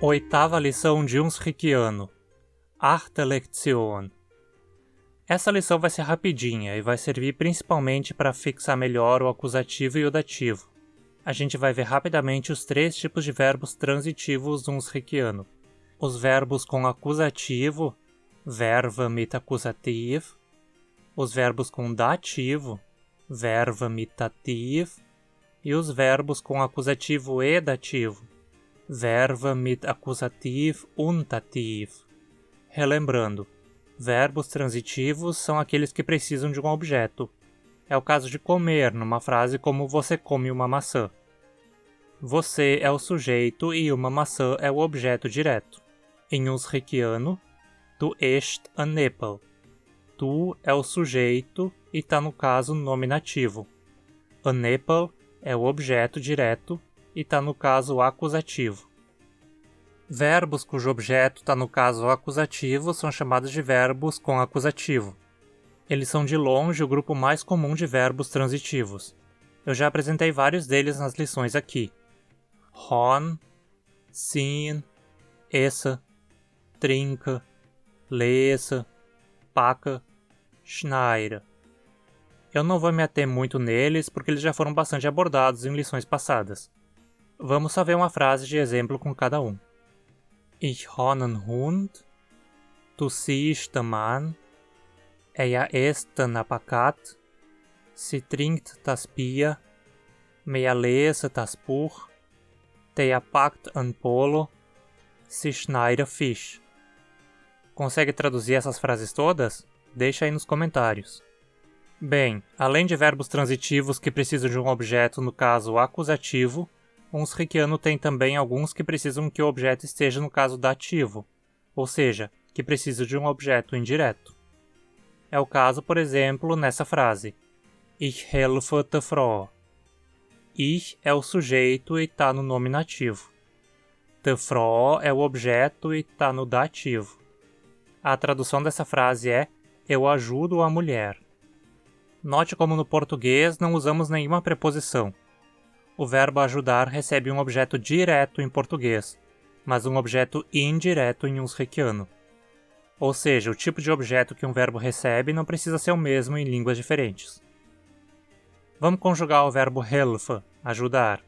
Oitava lição de Unsrikiano. Achte Lektion. Essa lição vai ser rapidinha e vai servir principalmente para fixar melhor o acusativo e o dativo. A gente vai ver rapidamente os três tipos de verbos transitivos do Unsrikiano. Os verbos com acusativo, verba mit accusativ. Os verbos com dativo, verba mit dativ. E os verbos com acusativo e dativo, verba mit accusativ und dativ. Relembrando, verbos transitivos são aqueles que precisam de um objeto. É o caso de comer, numa frase como você come uma maçã. Você é o sujeito e uma maçã é o objeto direto. Em Unsrikiano, du isst ein Apfel. Tu é o sujeito e está no caso nominativo. Ein Apfel é o objeto direto e está no caso acusativo. Verbos cujo objeto está no caso acusativo são chamados de verbos com acusativo. Eles são de longe o grupo mais comum de verbos transitivos. Eu já apresentei vários deles nas lições aqui. Hon, zien, esse, trinca, lese, paca, schneide. Eu não vou me ater muito neles porque eles já foram bastante abordados em lições passadas. Vamos só ver uma frase de exemplo com cada um. Ich habe einen Hund, du siehst den Mann, isst den Abacat, sie trinkt das Bier, wir lesen das Buch, der packt ein Polo, sie schneidet Fisch. Consegue traduzir essas frases todas? Deixa aí nos comentários. Bem, além de verbos transitivos que precisam de um objeto no caso acusativo, o Unsrikiano tem também alguns que precisam que o objeto esteja no caso dativo, ou seja, que precisa de um objeto indireto. É o caso, por exemplo, nessa frase. Ich helfe der Frau. Ich é o sujeito e está no nominativo. Der Frau é o objeto e está no dativo. A tradução dessa frase é eu ajudo a mulher. Note como no português não usamos nenhuma preposição. O verbo ajudar recebe um objeto direto em português, mas um objeto indireto em Unsrikiano. Ou seja, o tipo de objeto que um verbo recebe não precisa ser o mesmo em línguas diferentes. Vamos conjugar o verbo helfe, ajudar.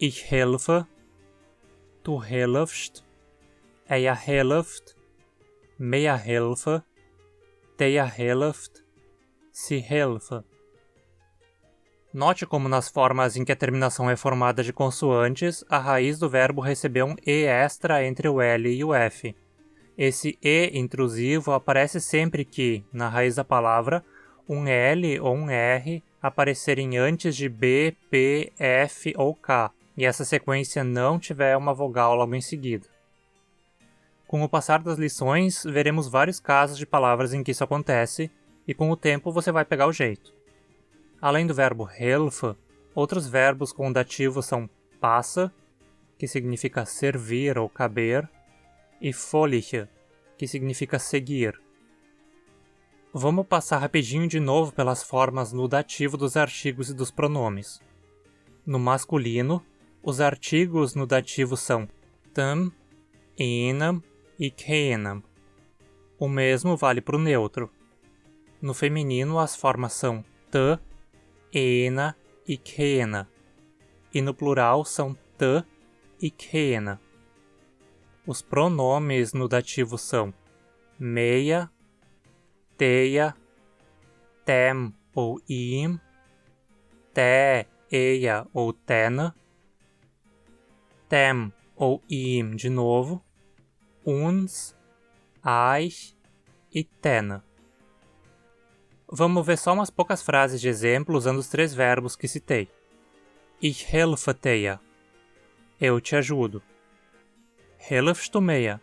Ich helfe, du helfst, helft, wir helfen, der helft, sie helfe. Note como nas formas em que a terminação é formada de consoantes, a raiz do verbo recebeu um E extra entre o L e o F. Esse E intrusivo aparece sempre que, na raiz da palavra, um L ou um R aparecerem antes de B, P, F ou K, e essa sequência não tiver uma vogal logo em seguida. Com o passar das lições, veremos vários casos de palavras em que isso acontece, e com o tempo você vai pegar o jeito. Além do verbo helfe, outros verbos com dativo são passa, que significa servir ou caber, e folge, que significa seguir. Vamos passar rapidinho de novo pelas formas no dativo dos artigos e dos pronomes. No masculino, os artigos no dativo são tam, enam e kenam. O mesmo vale para o neutro. No feminino, as formas são t, ena e kena. E no plural são t e kena. Os pronomes no dativo são meia, teia, tem ou im, te, eia ou tena, tem ou im de novo, uns, eich e tena. Vamos ver só umas poucas frases de exemplo usando os três verbos que citei. Ich helfe dir. Eu te ajudo. Helfst du mir?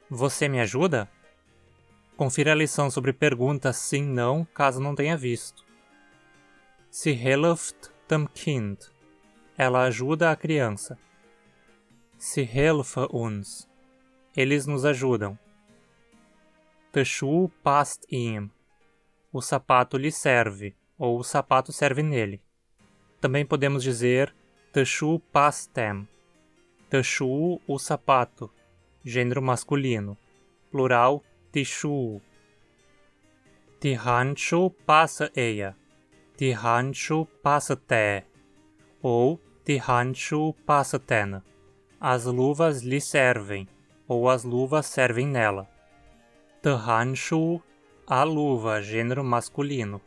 Você me ajuda? Confira a lição sobre perguntas sim-não, caso não tenha visto. Sie helft dem Kind. Ela ajuda a criança. Sie helfen uns. Eles nos ajudam. Der Schuh passt ihm. O sapato lhe serve, ou o sapato serve nele. Também podemos dizer der Schuh passt dem. Tashu, o sapato, gênero masculino. Plural, tishu. Tihanchu passa eia. Tihanchu passa te. Ou Tihanchu passa tena. As luvas lhe servem, ou as luvas servem nela. Tihanchu, a luva, gênero masculino.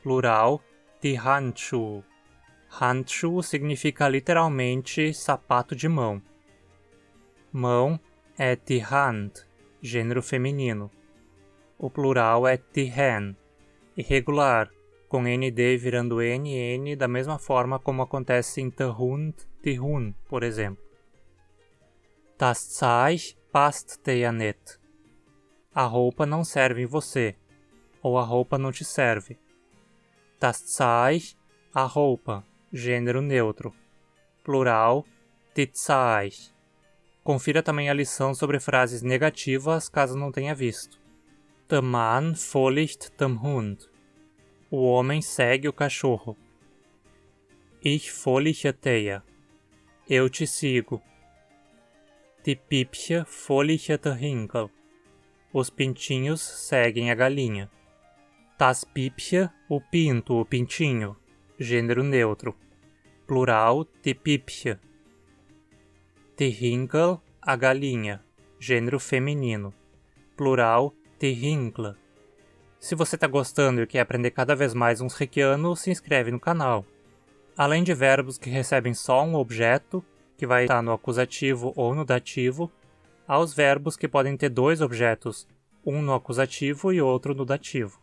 Plural, Tihanchu. Hanchu significa literalmente sapato de mão. Mão é Tihand, gênero feminino. O plural é Tihen, irregular, com ND virando NN da mesma forma como acontece em Tahund, Tihun, por exemplo. Das Zeich passt dir nicht. A roupa não serve em você, ou a roupa não te serve. Das Zeich, a roupa, gênero neutro. Plural, die Zeich. Confira também a lição sobre frases negativas caso não tenha visto. Der Mann folgt dem Hund. O homem segue o cachorro. Ich folge dir. Eu te sigo. Die Pipche folgt der Hinkel. Os pintinhos seguem a galinha. Das Pipche, o pinto, o pintinho, gênero neutro. Plural, die Pipche. Die Hinkel, a galinha, gênero feminino. Plural, die Hinkle. Se você está gostando e quer aprender cada vez mais uns reikianos, se inscreve no canal. Além de verbos que recebem só um objeto, que vai estar no acusativo ou no dativo, há os verbos que podem ter dois objetos, um no acusativo e outro no dativo.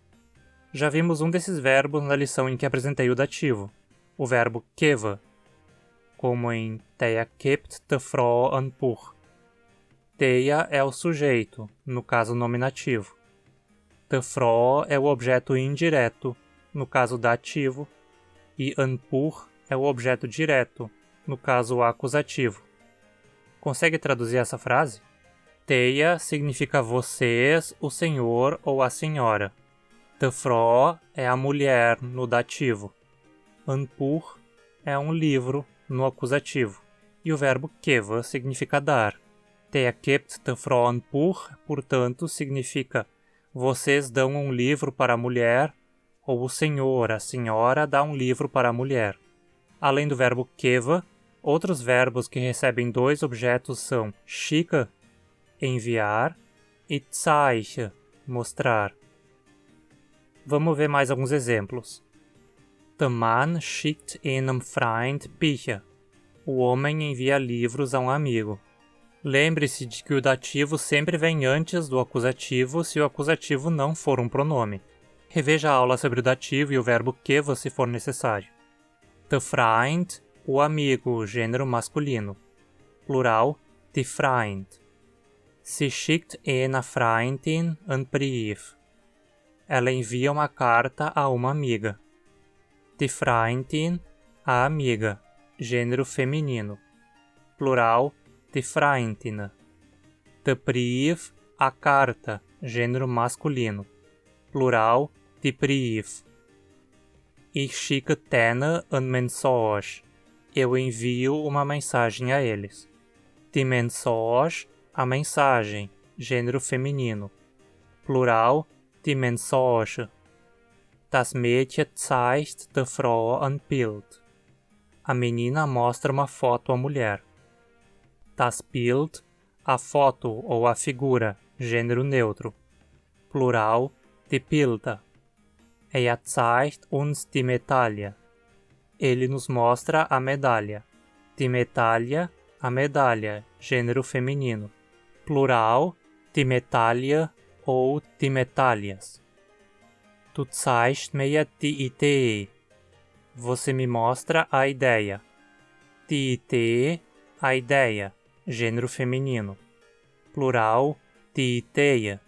Já vimos um desses verbos na lição em que apresentei o dativo, o verbo keva, como em Teia kept de Frau an Puch. Teia é o sujeito, no caso nominativo. De Frau é o objeto indireto, no caso dativo, e an Puch é o objeto direto, no caso acusativo. Consegue traduzir essa frase? Teia significa vocês, o senhor ou a senhora. De Frau é a mulher, no dativo. An Puch é um livro, no acusativo. E o verbo keva significa dar. Teia kept de Frau an Puch, portanto, significa vocês dão um livro para a mulher, ou o senhor, a senhora, dá um livro para a mulher. Além do verbo keva, outros verbos que recebem dois objetos são shika, enviar, e zeich, mostrar. Vamos ver mais alguns exemplos. Der Mann schickt einem Freund Bücher. O homem envia livros a um amigo. Lembre-se de que o dativo sempre vem antes do acusativo se o acusativo não for um pronome. Reveja a aula sobre o dativo e o verbo keva se for necessário. Der Freund, o amigo, gênero masculino. Plural, die Freund. Sie schickt einer Freundin einen Brief. Ela envia uma carta a uma amiga. Die Freundin, a amiga, gênero feminino. Plural, die Freundin. Der Brief, a carta, gênero masculino. Plural, die Brief. Ich schicke denen eine Mensage. Eu envio uma mensagem a eles. Die Mensage, a mensagem, gênero feminino. Plural, die Mensage. Das Mädchen zeigt der Frau ein Bild. A menina mostra uma foto à mulher. Das Bild, a foto ou a figura, gênero neutro. Plural, die Bilder. Er zeigt uns die Medaille. Ele nos mostra a medalha. Die Medaille, a medalha, gênero feminino. Plural, die Medaille ou die Medaillas. Du zeigst mir die Idee. Você me mostra a ideia. Die Idee, a ideia, gênero feminino. Plural, die Idee.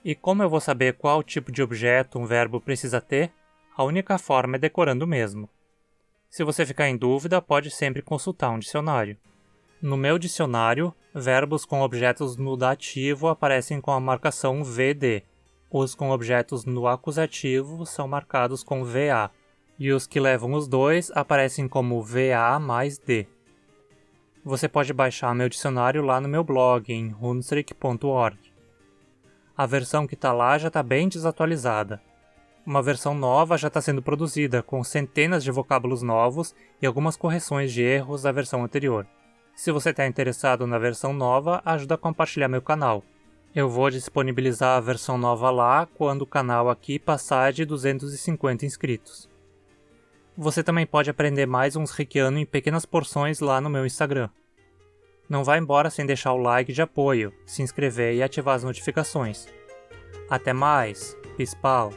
E como eu vou saber qual tipo de objeto um verbo precisa ter? A única forma é decorando mesmo. Se você ficar em dúvida, pode sempre consultar um dicionário. No meu dicionário, verbos com objetos no dativo aparecem com a marcação VD. Os com objetos no acusativo são marcados com VA. E os que levam os dois aparecem como VA mais D. Você pode baixar meu dicionário lá no meu blog, em hunsrück.org. A versão que está lá já está bem desatualizada. Uma versão nova já está sendo produzida, com centenas de vocábulos novos e algumas correções de erros da versão anterior. Se você está interessado na versão nova, ajuda a compartilhar meu canal. Eu vou disponibilizar a versão nova lá quando o canal aqui passar de 250 inscritos. Você também pode aprender mais hunsrückiano em pequenas porções lá no meu Instagram. Não vá embora sem deixar o like de apoio, se inscrever e ativar as notificações. Até mais! Peace, pau!